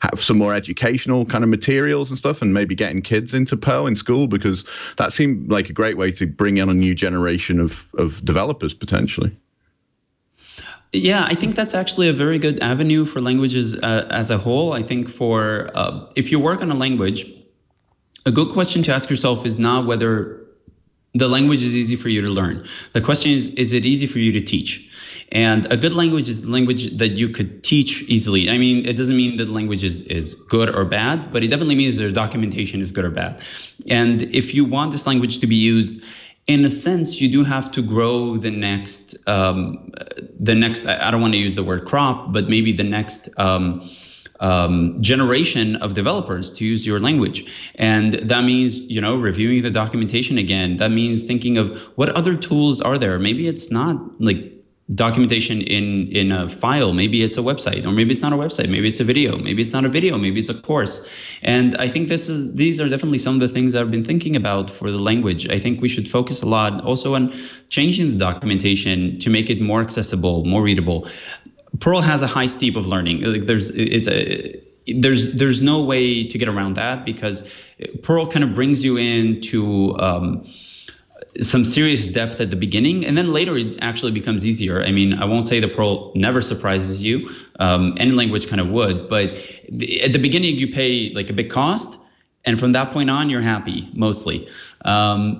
have some more educational kind of materials and stuff, and maybe getting kids into Perl in school, because that seemed like a great way to bring in a new generation of developers potentially. Yeah, I think that's actually a very good avenue for languages as a whole. I think for if you work on a language, a good question to ask yourself is not whether The language is easy for you to learn. The question is it easy for you to teach? And a good language is a language that you could teach easily. I mean, it doesn't mean that the language is good or bad, but it definitely means their documentation is good or bad. And if you want this language to be used, in a sense, you do have to grow the next, I don't want to use the word crop, but maybe the next generation of developers to use your language. And that means, reviewing the documentation again. That means thinking of what other tools are there. Maybe it's not like documentation in a file. Maybe it's a website, or maybe it's not a website. Maybe it's a video. Maybe it's not a video. Maybe it's a course. And I think these are definitely some of the things that I've been thinking about for the language. I think we should focus a lot also on changing the documentation to make it more accessible, more readable. Perl has a high steep of learning. Like there's no way to get around that, because Perl kind of brings you into some serious depth at the beginning, and then later it actually becomes easier. I mean, I won't say that Perl never surprises you. Any language kind of would, but at the beginning you pay like a big cost, and from that point on you're happy mostly.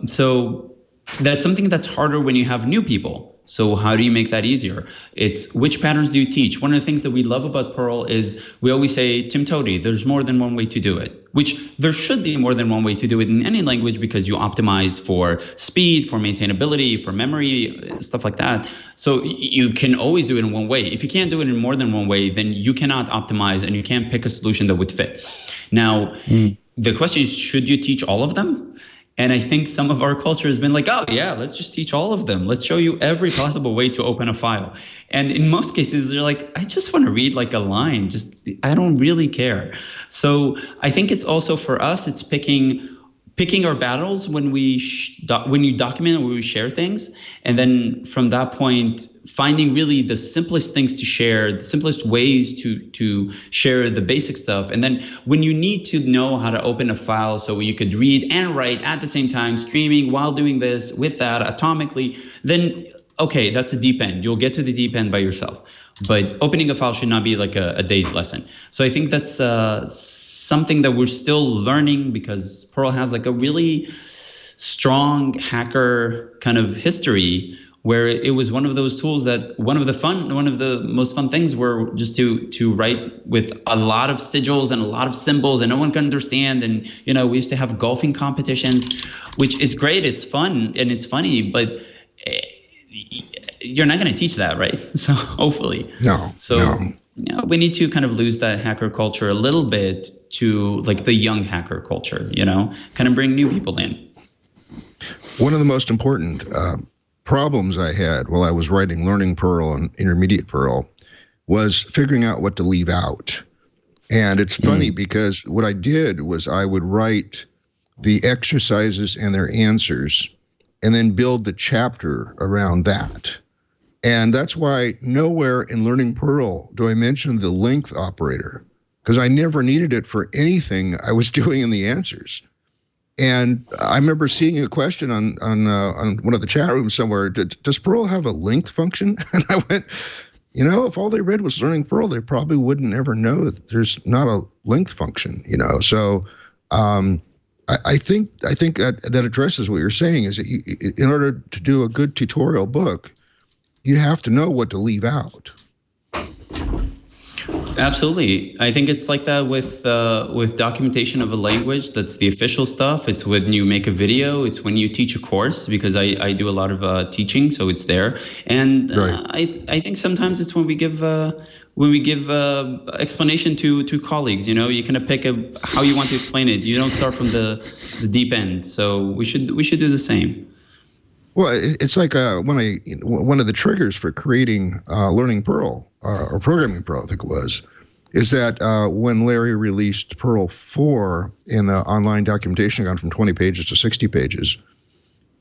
So that's something that's harder when you have new people. So how do you make that easier? It's which patterns do you teach? One of the things that we love about Perl is we always say, Tim Tody, there's more than one way to do it, which there should be more than one way to do it in any language, because you optimize for speed, for maintainability, for memory, stuff like that. So you can always do it in one way. If you can't do it in more than one way, then you cannot optimize and you can't pick a solution that would fit. Now, the question is, should you teach all of them? And I think some of our culture has been like, oh yeah, let's just teach all of them. Let's show you every possible way to open a file. And in most cases, they're like, I just want to read like a line. I don't really care. So I think it's also for us, it's picking our battles when you document and when we share things. And then from that point, finding really the simplest things to share, the simplest ways to share the basic stuff. And then when you need to know how to open a file so you could read and write at the same time, streaming while doing this, with that, atomically, then okay, that's the deep end. You'll get to the deep end by yourself. But opening a file should not be like a day's lesson. So I think that's something that we're still learning, because Perl has like a really strong hacker kind of history, where it was one of those tools that one of the most fun things were just to write with a lot of sigils and a lot of symbols, and no one can understand. And we used to have golfing competitions, which is great, it's fun and it's funny, but you're not going to teach that, right? So hopefully no. We need to kind of lose that hacker culture a little bit to like the young hacker culture, kind of bring new people in. One of the most important problems I had while I was writing Learning Perl and Intermediate Perl was figuring out what to leave out. And it's funny because what I did was I would write the exercises and their answers and then build the chapter around that. And that's why nowhere in Learning Perl do I mention the length operator, because I never needed it for anything I was doing in the answers. And I remember seeing a question on one of the chat rooms somewhere, does Perl have a length function? And I went, if all they read was Learning Perl, they probably wouldn't ever know that there's not a length function, So I think that addresses what you're saying, is that in order to do a good tutorial book, you have to know what to leave out. Absolutely. I think it's like that with documentation of a language. That's the official stuff. It's when you make a video. It's when you teach a course, because I do a lot of teaching, so it's there. And right. I think sometimes it's when we give explanation to colleagues. You kind of pick how you want to explain it. You don't start from the deep end. So we should do the same. Well, it's like one of the triggers for creating Learning Perl or Programming Perl, I think it was, is that when Larry released Perl 4 in the online documentation, gone from 20 pages to 60 pages,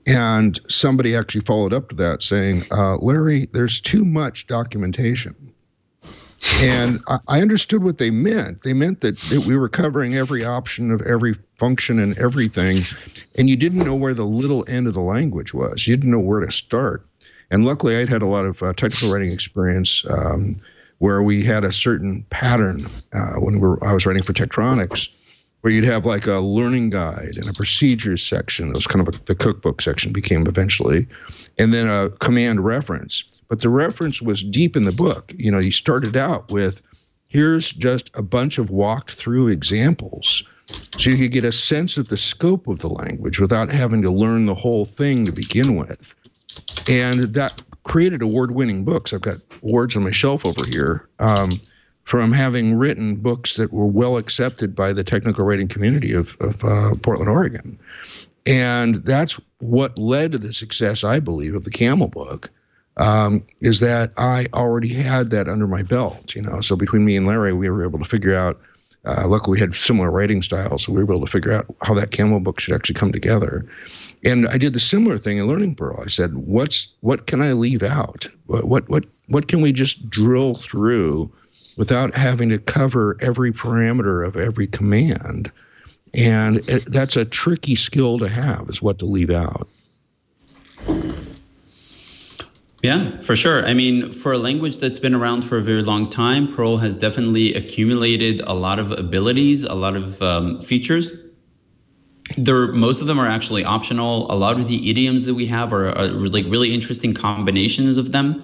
and somebody actually followed up to that saying, Larry, there's too much documentation. And I understood what they meant. They meant that we were covering every option of every function and everything, and you didn't know where the little end of the language was. You didn't know where to start. And luckily, I'd had a lot of technical writing experience where we had a certain pattern when I was writing for Tektronix. where you'd have like a learning guide and a procedures section. It was kind of the cookbook section became eventually, and then a command reference. But the reference was deep in the book. You started out with, here's just a bunch of walked through examples, so you could get a sense of the scope of the language without having to learn the whole thing to begin with. And that created award-winning books. I've got awards on my shelf over here. From having written books that were well accepted by the technical writing community of Portland, Oregon. And that's what led to the success, I believe, of the Camel book, is that I already had that under my belt. So between me and Larry, we were able to figure out, luckily we had similar writing styles, so we were able to figure out how that Camel book should actually come together. And I did the similar thing in Learning Perl. I said, what can I leave out? What can we just drill through without having to cover every parameter of every command? And that's a tricky skill to have, is what to leave out. Yeah, for sure. I mean, for a language that's been around for a very long time, Perl has definitely accumulated a lot of abilities, a lot of features. Most of them are actually optional. A lot of the idioms that we have are like really interesting combinations of them.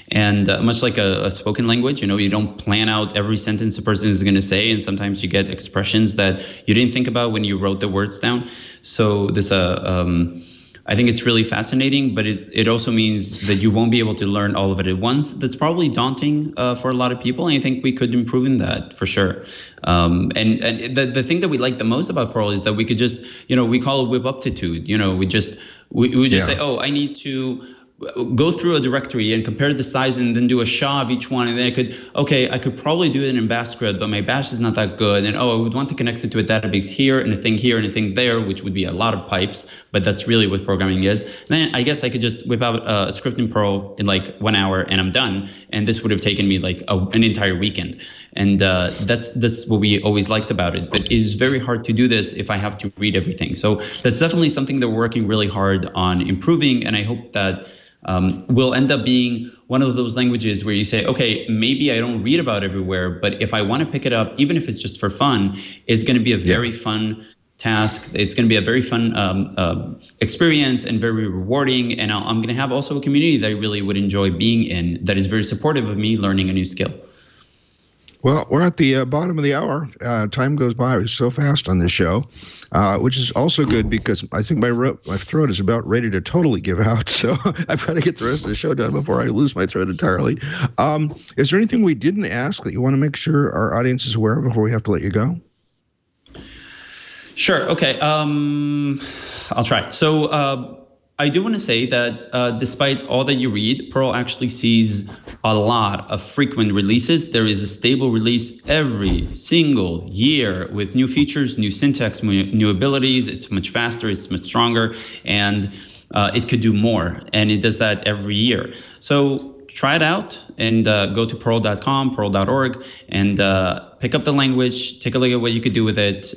And much like a spoken language, you don't plan out every sentence a person is going to say, and sometimes you get expressions that you didn't think about when you wrote the words down. So this, I think it's really fascinating, but it also means that you won't be able to learn all of it at once. That's probably daunting for a lot of people, and I think we could improve in that for sure. And the thing that we like the most about Perl is that we could just, we call it whip aptitude. We just say, oh, I need to go through a directory and compare the size and then do a SHA of each one. And then I could probably do it in Bash script, but my Bash is not that good. And I would want to connect it to a database here and a thing here and a thing there, which would be a lot of pipes, but that's really what programming is. And then I guess I could just whip out a script in Perl in like 1 hour and I'm done. And this would have taken me like an entire weekend. And that's what we always liked about it. But it is very hard to do this if I have to read everything. So that's definitely something that we're working really hard on improving. And I hope that will end up being one of those languages where you say, okay, maybe I don't read about everywhere, but if I want to pick it up, even if it's just for fun, it's going to be a very fun task. It's going to be a very fun experience and very rewarding. And I'm going to have also a community that I really would enjoy being in, that is very supportive of me learning a new skill. Well, we're at the bottom of the hour. Time goes by so fast on this show, which is also good because I think my throat is about ready to totally give out. So I've got to get the rest of the show done before I lose my throat entirely. Is there anything we didn't ask that you want to make sure our audience is aware of before we have to let you go? Sure. Okay. I'll try. So I do want to say that despite all that you read, Perl actually sees a lot of frequent releases. There is a stable release every single year with new features, new syntax, new abilities. It's much faster, it's much stronger, and it could do more. And it does that every year. So try it out and go to perl.com, perl.org, and pick up the language, take a look at what you could do with it.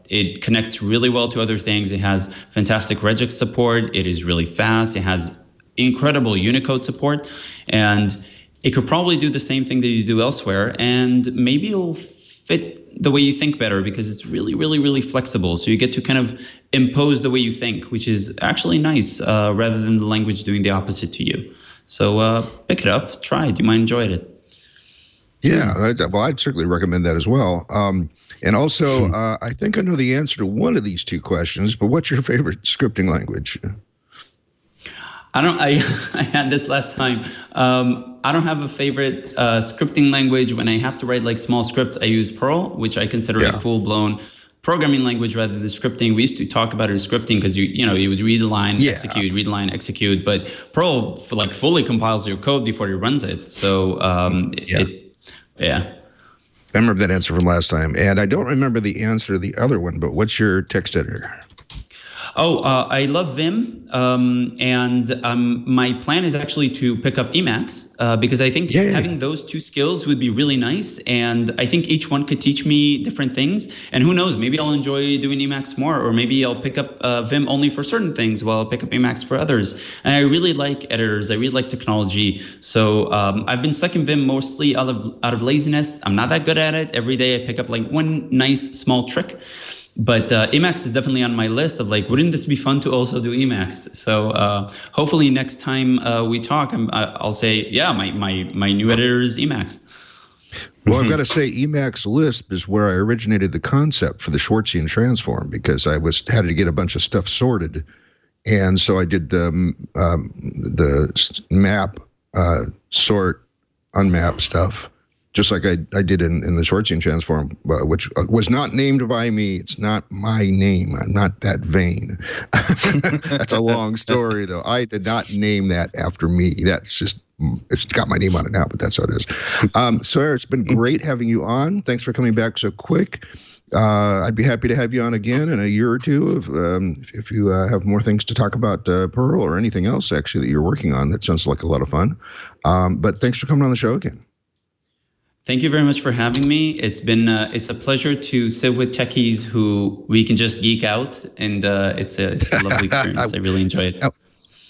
It connects really well to other things. It has fantastic regex support. It is really fast. It has incredible Unicode support. And it could probably do the same thing that you do elsewhere. And maybe it'll fit the way you think better because it's really, really, really flexible. So you get to kind of impose the way you think, which is actually nice rather than the language doing the opposite to you. So pick it up, try it. You might enjoy it. Yeah, I'd certainly recommend that as well. And also, I think I know the answer to one of these two questions, but what's your favorite scripting language? I had this last time. I don't have a favorite scripting language. When I have to write like small scripts, I use Perl, which I consider a full-blown programming language rather than scripting. We used to talk about it as scripting because you would read a line, execute, read a line, execute. But Perl fully compiles your code before it runs it. So I remember that answer from last time, and I don't remember the answer to the other one, but what's your text editor? I love Vim, and my plan is actually to pick up Emacs because I think having those two skills would be really nice, and I think each one could teach me different things. And who knows, maybe I'll enjoy doing Emacs more, or maybe I'll pick up Vim only for certain things while I'll pick up Emacs for others. And I really like editors, I really like technology, so I've been stuck in Vim mostly out of laziness. I'm not that good at it. Every day I pick up like one nice small trick. But Emacs is definitely on my list of like, wouldn't this be fun to also do Emacs? So hopefully next time we talk, I'll say, yeah, my new editor is Emacs. Well, I've got to say, Emacs Lisp is where I originated the concept for the Schwartzian transform, because I had to get a bunch of stuff sorted, and so I did the map, sort, unmap stuff, just like I did in the Schwartzian transform, which was not named by me. It's not my name. I'm not that vain. That's a long story, though. I did not name that after me. That's just, it's got my name on it now, but that's how it is. Sawyer, it's been great having you on. Thanks for coming back so quick. I'd be happy to have you on again in a year or two if you have more things to talk about Perl or anything else, actually, that you're working on. That sounds like a lot of fun. But thanks for coming on the show again. Thank you very much for having me. It's been it's a pleasure to sit with techies who we can just geek out, and it's a lovely experience. I really enjoy it.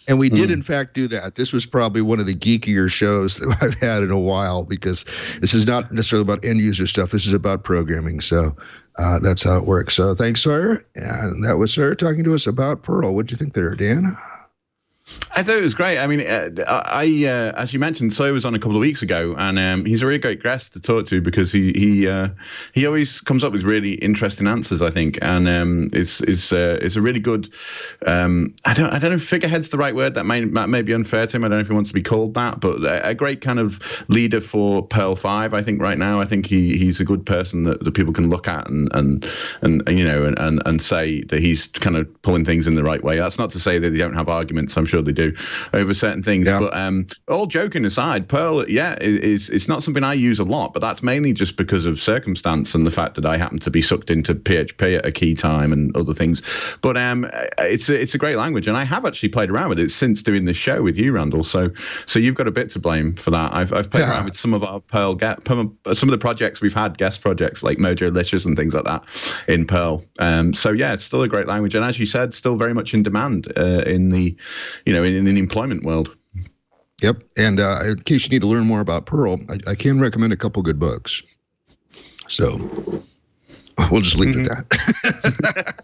And we did, in fact, do that. This was probably one of the geekier shows that I've had in a while, because this is not necessarily about end user stuff. This is about programming. So that's how it works. So thanks, Sawyer. And that was Sawyer talking to us about Perl. What do you think there, Dan? I thought it was great. I mean, as you mentioned, Sawyer was on a couple of weeks ago, and he's a really great guest to talk to, because he always comes up with really interesting answers, I think, and it's a really good. I don't know if figurehead's the right word. That may be unfair to him. I don't know if he wants to be called that, but a great kind of leader for Perl 5. I think right now, I think he's a good person that people can look at and you know and say that he's kind of pulling things in the right way. That's not to say that they don't have arguments. I'm sure they do over certain things, but all joking aside, Perl, it's not something I use a lot, but that's mainly just because of circumstance and the fact that I happen to be sucked into PHP at a key time and other things. But it's a great language, and I have actually played around with it since doing this show with you, Randal. So you've got a bit to blame for that. I've played around with some of our Perl, some of the projects we've had, guest projects like Mojo-licious and things like that in Perl. So yeah, it's still a great language, and as you said, still very much in demand in the in the employment world. Yep. And in case you need to learn more about Perl, I can recommend a couple good books. So we'll just leave it at that.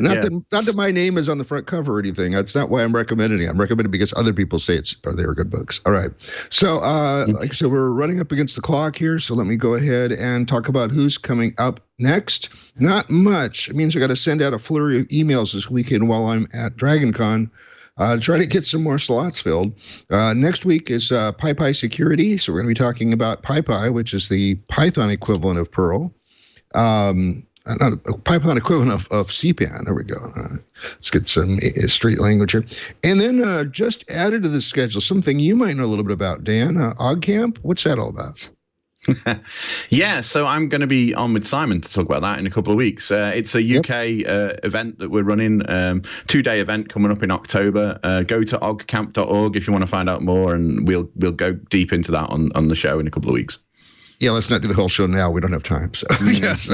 Not that my name is on the front cover or anything. That's not why I'm recommending it. I'm recommending it because other people say they are good books. All right. So like I said, we're running up against the clock here. So let me go ahead and talk about who's coming up next. Not much. It means I got to send out a flurry of emails this weekend while I'm at DragonCon. Try to get some more slots filled. Next week is PyPy security. So we're going to be talking about PyPy, which is the Python equivalent of Perl. Python equivalent of CPAN. There we go. Let's get some straight language here. And then just added to the schedule, something you might know a little bit about, Dan, OggCamp. What's that all about? Yeah, so I'm going to be on with Simon to talk about that in a couple of weeks. It's a UK event that we're running, 2-day event coming up in October. Go to oggcamp.org if you want to find out more, and we'll go deep into that on the show in a couple of weeks. Yeah, let's not do the whole show now. We don't have time. So, yes,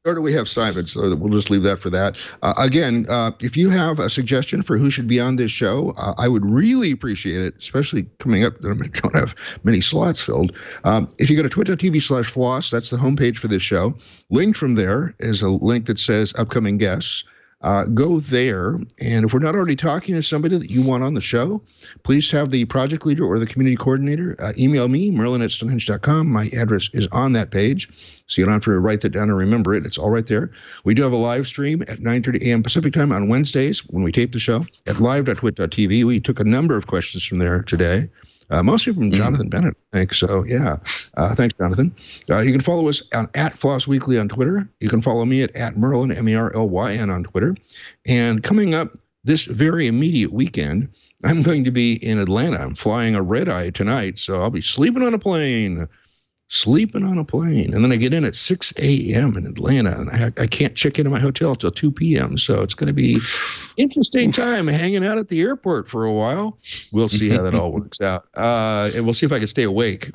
nor do we have Simon, so we'll just leave that for that. Again, if you have a suggestion for who should be on this show, I would really appreciate it, especially coming up. I don't have many slots filled. If you go to twit.tv/floss, that's the homepage for this show. Linked from there is a link that says upcoming guests. Go there, and if we're not already talking to somebody that you want on the show, please have the project leader or the community coordinator email me, merlin@stonehenge.com. My address is on that page, so you don't have to write that down or remember it. It's all right there. We do have a live stream at 9:30 a.m. Pacific time on Wednesdays when we tape the show at live.twit.tv. We took a number of questions from there today. Mostly from Jonathan Bennett, I think. So, yeah. Thanks, Jonathan. You can follow us at Floss Weekly on Twitter. You can follow me at Merlin, MERLYN on Twitter. And coming up this very immediate weekend, I'm going to be in Atlanta. I'm flying a red-eye tonight, so I'll be sleeping on a plane. sleeping on a plane. And then I get in at 6 a.m. in Atlanta, and I can't check into my hotel until 2 p.m. So it's going to be interesting time hanging out at the airport for a while. We'll see how that all works out. And we'll see if I can stay awake.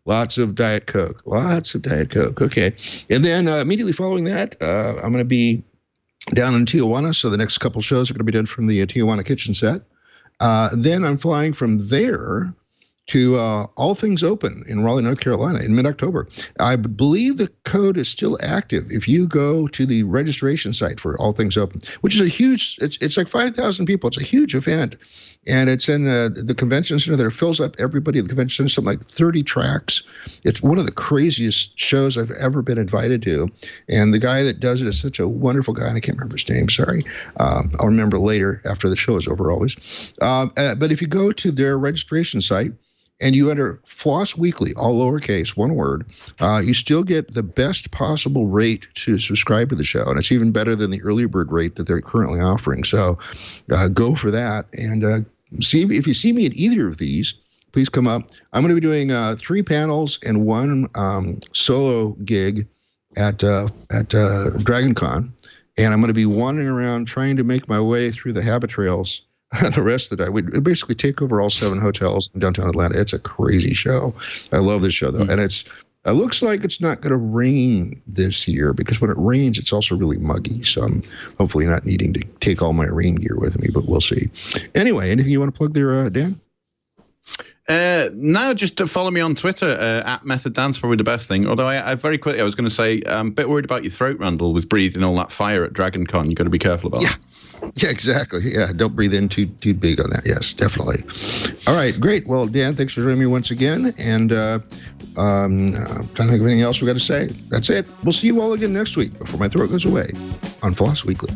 Lots of Diet Coke. Okay. And then immediately following that, I'm going to be down in Tijuana. So the next couple shows are going to be done from the Tijuana kitchen set. Then I'm flying from there to All Things Open in Raleigh, North Carolina in mid-October. I believe the code is still active. If you go to the registration site for All Things Open, which is a huge, it's like 5,000 people. It's a huge event. And it's in the convention center there. It fills up everybody at the convention center, something like 30 tracks. It's one of the craziest shows I've ever been invited to. And the guy that does it is such a wonderful guy, and I can't remember his name, sorry. I'll remember later after the show is over always. But if you go to their registration site, and you enter FLOSS Weekly, all lowercase, one word, you still get the best possible rate to subscribe to the show. And it's even better than the early bird rate that they're currently offering. So go for that. And see if you see me at either of these, please come up. I'm going to be doing 3 panels and 1 solo gig at DragonCon. And I'm going to be wandering around trying to make my way through the habit trails the rest of the day. We basically take over all 7 hotels in downtown Atlanta. It's a crazy show. I love this show, though. And it looks like it's not going to rain this year, because when it rains, it's also really muggy. So I'm hopefully not needing to take all my rain gear with me, but we'll see. Anyway, anything you want to plug there, Dan? No, just to follow me on Twitter, at Method Dance, probably the best thing. Although I very quickly, I was going to say, I'm a bit worried about your throat, Randall, with breathing all that fire at DragonCon. You've got to be careful about that. Yeah, exactly. Yeah, don't breathe in too big on that. Yes, definitely. All right, great. Well, Dan, thanks for joining me once again. And I'm trying to think of anything else we got to say. That's it. We'll see you all again next week before my throat goes away on FLOSS Weekly.